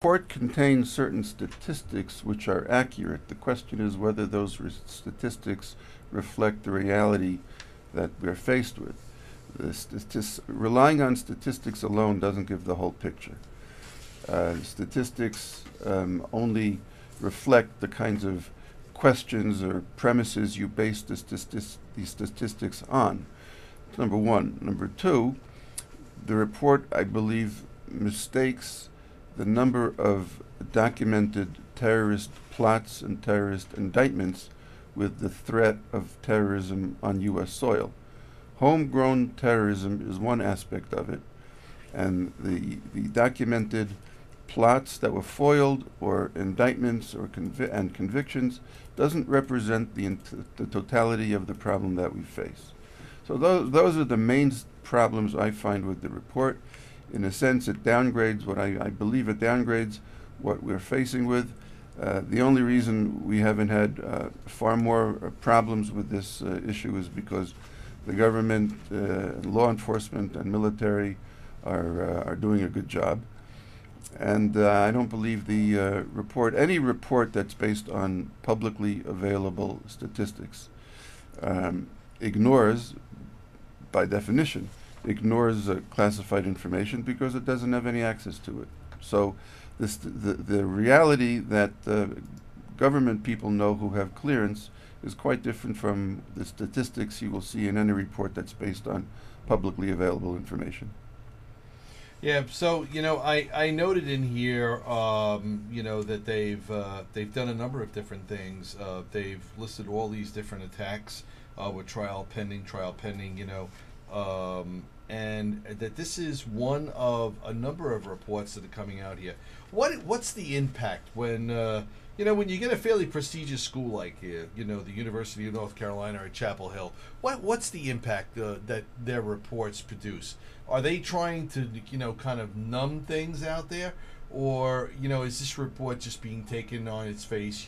report contains certain statistics which are accurate. The question is whether those statistics reflect the reality that we're faced with. Relying on statistics alone doesn't give the whole picture. Statistics only reflect the kinds of questions or premises you base these statistics on. That's number one. Number two, the report, I believe, mistakes the number of documented terrorist plots and terrorist indictments with the threat of terrorism on U.S. soil. Homegrown terrorism is one aspect of it, and the documented plots that were foiled or indictments or convictions doesn't represent the totality of the problem that we face. So those are the main problems I find with the report. In a sense, it downgrades what I believe it downgrades what we're facing with. The only reason we haven't had far more problems with this issue is because the government, law enforcement, and military are doing a good job. And I don't believe the any report that's based on publicly available statistics ignores, by definition, classified information because it doesn't have any access to it. So the reality that government people know who have clearance is quite different from the statistics you will see in any report that's based on publicly available information. Yeah, so I noted in here, that they've done a number of different things. They've listed all these different attacks with trial pending, and that this is one of a number of reports that are coming out here. What's the impact when when you get a fairly prestigious school like here, the University of North Carolina or Chapel Hill? What's the impact that their reports produce? Are they trying to kind of numb things out there, or is this report just being taken on its face?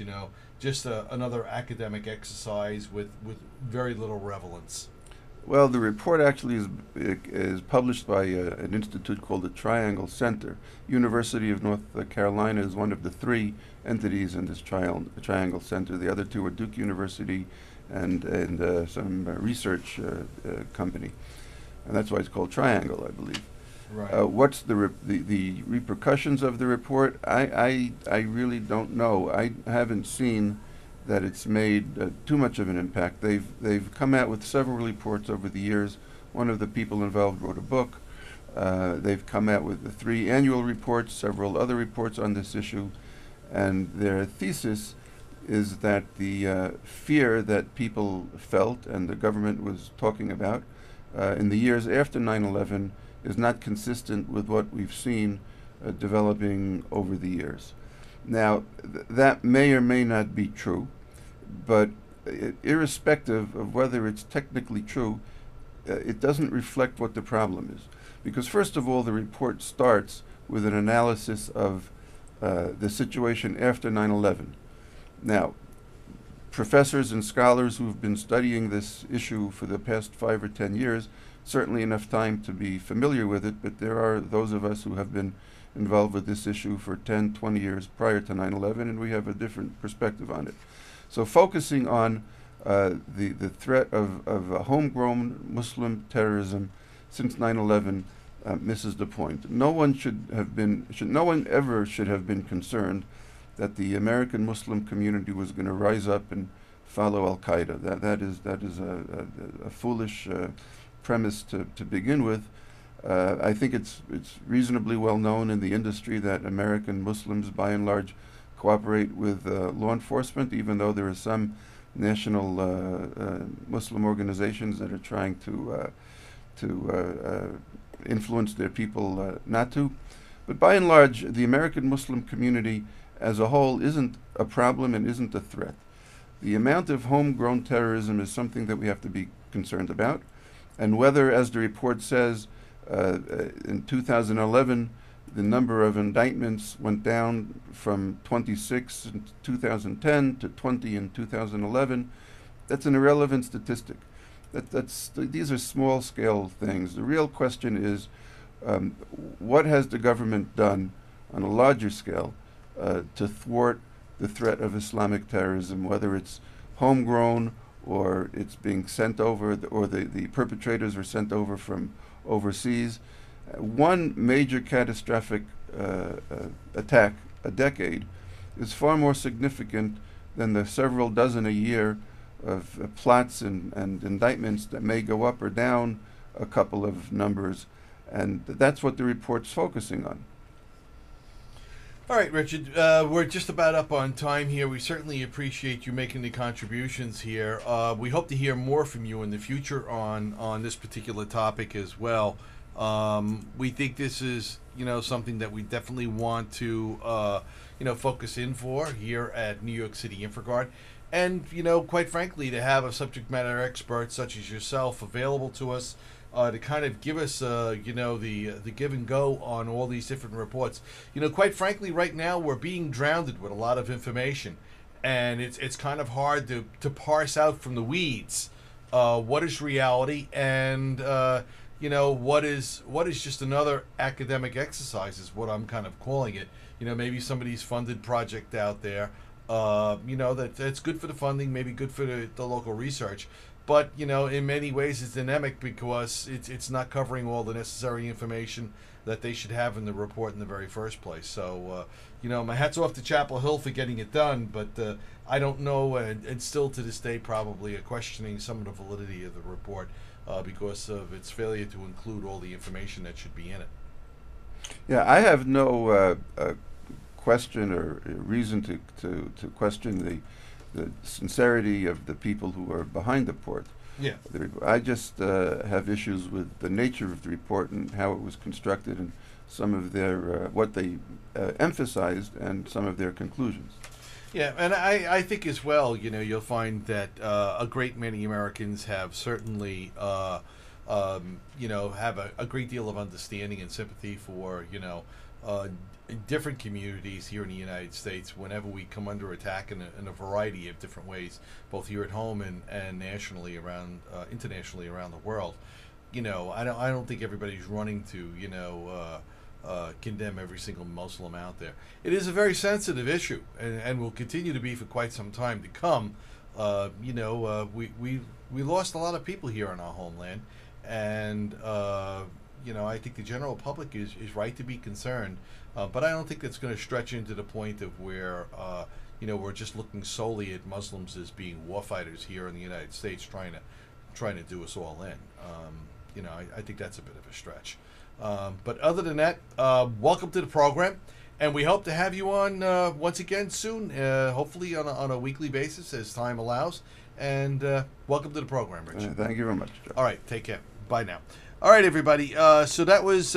Just another academic exercise with very little relevance? Well, the report actually is published by an institute called the Triangle Center. University of North Carolina is one of the three entities in this Triangle Center. The other two are Duke University and some research company, and that's why it's called Triangle, I believe. Right. What's the repercussions of the report? I really don't know. I haven't seen that it's made too much of an impact. They've come out with several reports over the years. One of the people involved wrote a book. They've come out with the 3 annual reports, several other reports on this issue, and their thesis is that the fear that people felt and the government was talking about in the years after 9/11 is not consistent with what we've seen developing over the years. Now, that may or may not be true, but irrespective of whether it's technically true, it doesn't reflect what the problem is. Because first of all, the report starts with an analysis of the situation after 9/11. Now, professors and scholars who've been studying this issue for the past 5 or 10 years, certainly enough time to be familiar with it, but there are those of us who have been involved with this issue for 10, 20 years prior to 9/11, and we have a different perspective on it. So focusing on the threat of homegrown Muslim terrorism since 9/11 misses the point. No one ever should have been concerned that the American Muslim community was going to rise up and follow Al-Qaeda. That is a foolish premise to begin with. I think it's reasonably well known in the industry that American Muslims, by and large, cooperate with law enforcement, even though there are some national Muslim organizations that are trying to influence their people not to. But by and large, the American Muslim community as a whole isn't a problem and isn't a threat. The amount of homegrown terrorism is something that we have to be concerned about, and whether, as the report says, in 2011, the number of indictments went down from 26 in 2010 to 20 in 2011. That's an irrelevant statistic. These are small-scale things. The real question is, what has the government done on a larger scale to thwart the threat of Islamic terrorism, whether it's homegrown or it's being sent over, or the perpetrators are sent over from overseas. One major catastrophic attack a decade is far more significant than the several dozen a year of plots and indictments that may go up or down a couple of numbers, and that's what the report's focusing on. All right, Richard, we're just about up on time here. We certainly appreciate you making the contributions here. We hope to hear more from you in the future on this particular topic as well. We think this is, something that we definitely want to, focus in for here at New York City InfraGard. And, quite frankly, to have a subject matter expert such as yourself available to us to kind of give us, the give and go on all these different reports. Quite frankly, right now we're being drowned with a lot of information. And it's kind of hard to parse out from the weeds what is reality and what is just another academic exercise is what I'm kind of calling it. Maybe somebody's funded project out there, that's good for the funding, maybe good for the local research. But, in many ways it's anemic because it's not covering all the necessary information that they should have in the report in the very first place. So, my hat's off to Chapel Hill for getting it done, but I don't know, and still to this day probably questioning some of the validity of the report because of its failure to include all the information that should be in it. Yeah, I have no question or reason to question the sincerity of the people who are behind the report. Yeah. I just have issues with the nature of the report and how it was constructed and some of their what they emphasized and some of their conclusions. Yeah, and I think as well, you'll find that a great many Americans have certainly, have a great deal of understanding and sympathy for, different communities here in the United States whenever we come under attack in a variety of different ways, both here at home and nationally around, internationally around the world. I don't think everybody's running to, condemn every single Muslim out there. It is a very sensitive issue, and will continue to be for quite some time to come. We lost a lot of people here in our homeland, and I think the general public is right to be concerned, but I don't think that's going to stretch into the point of where we're just looking solely at Muslims as being warfighters here in the United States, trying to do us all in. I think that's a bit of a stretch. But other than that, welcome to the program, and we hope to have you on once again soon, hopefully on a weekly basis as time allows. And welcome to the program, Richard. Thank you very much, Joe. All right, take care. Bye now. All right, everybody. So that was